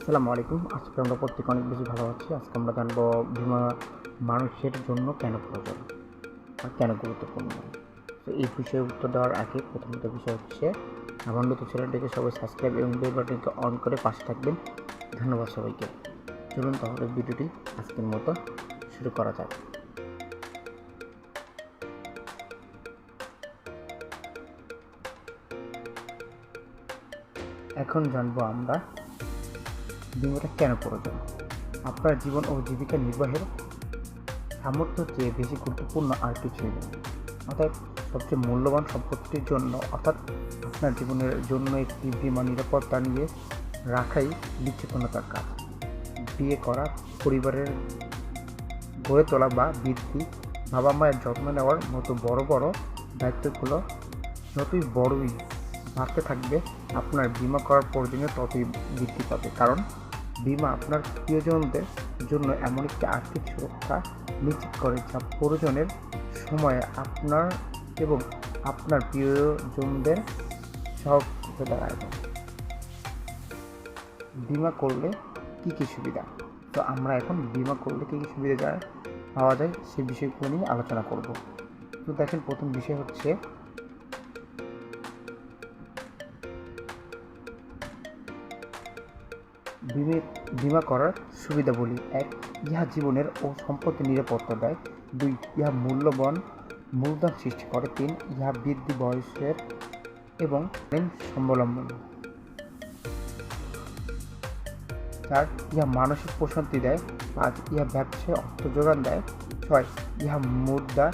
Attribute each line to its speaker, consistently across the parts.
Speaker 1: আসসালামু আলাইকুম। আজকে আমরা প্রত্যেকে অনেক বেশি ভালো আছি। আজকে আমরা জানবো বীমা মানুষের জন্য কেন প্রয়োজন আর কেন গুরুত্বপূর্ণ। তো এই বিষয়ে উত্তর দেওয়ার আগে প্রথমত বিষয় হচ্ছে আমার নতুন চ্যানেলটিকে সবাই সাবস্ক্রাইব এবং বেল বাটনকে অন করে পাশে থাকবেন। ধন্যবাদ সবাইকে। চলুন তাহলে ভিডিওটি আজকের মতো শুরু করা যাক। এখন জানবো আমরা বীমাটা কেন প্রয়োজন। আপনার জীবন ও জীবিকা নির্বাহের সামর্থ্য চেয়ে বেশি গুরুত্বপূর্ণ আর কিছুই নেই। অর্থাৎ সবচেয়ে মূল্যবান সম্পত্তির জন্য অর্থাৎ আপনার জীবনের জন্য একটি বীমা নিরাপত্তা নিয়ে রাখাই বিচক্ষণতার কাজ। বিয়ে করা, পরিবারের গড়ে তোলা বা বৃদ্ধি, বাবা মায়ের যত্ন নেওয়ার মতো বড় বড় দায়িত্বগুলো যতই বড়ই বাড়তে থাকবে, আপনার বীমা করার প্রয়োজনীয় ততই বৃদ্ধি পাবে। কারণ বীমা আপনার প্রিয়জনদের জন্য এমন একটি আর্থিক সুরক্ষা নিশ্চিত করে যা প্রয়োজনের সময়ে আপনার এবং আপনার প্রিয়জনদের সহজ হয়ে দাঁড়ায়। বীমা করলে কী কী সুবিধা? তো আমরা এখন বীমা করলে কী কী সুবিধা পাওয়া যায় সেই বিষয়গুলো নিয়ে আলোচনা করব। তো দেখেন, প্রথম বিষয় হচ্ছে বীমা করার সুবিধাবলী। ১. ইহা জীবনের ও সম্পত্তির নিরাপত্তা দেয়। ২. ইহা মূলধন সৃষ্টি করে। ৩. ইহা বৃদ্ধি বয়সের এবং স্বাবলম্বন। ৪. ইহা মানসিক প্রশান্তি দেয়। ৫. ইহা ব্যবসায় অর্থ যোগান দেয়। ৬. ইহা মুদ্রা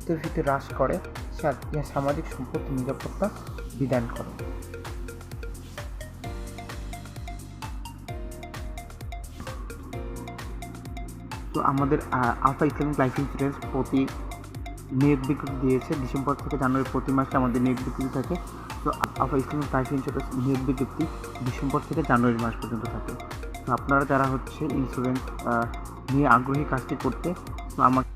Speaker 1: স্ফীতি হ্রাস করে। ৭. ইহা সামাজিক সম্পত্তি নিরাপত্তা বিধান করে। তো আমাদের আলফা ইসলামিক লাইফ ইন্স্যুরেন্স প্রতি নিয়োগ বিজ্ঞপ্তি দিয়েছে ডিসেম্বর থেকে জানুয়ারি, প্রতি মাসে আমাদের নিয়োগ বিজ্ঞপ্তি থাকে। তো আলফা ইসলামিক লাইফ ইন্স্যুরেন্স নিয়োগ বিজ্ঞপ্তি ডিসেম্বর থেকে জানুয়ারি মাস পর্যন্ত থাকে। তো আপনারা যারা ইন্স্যুরেন্স নিয়ে আগ্রহী কাজটি করতে, তো আমাকে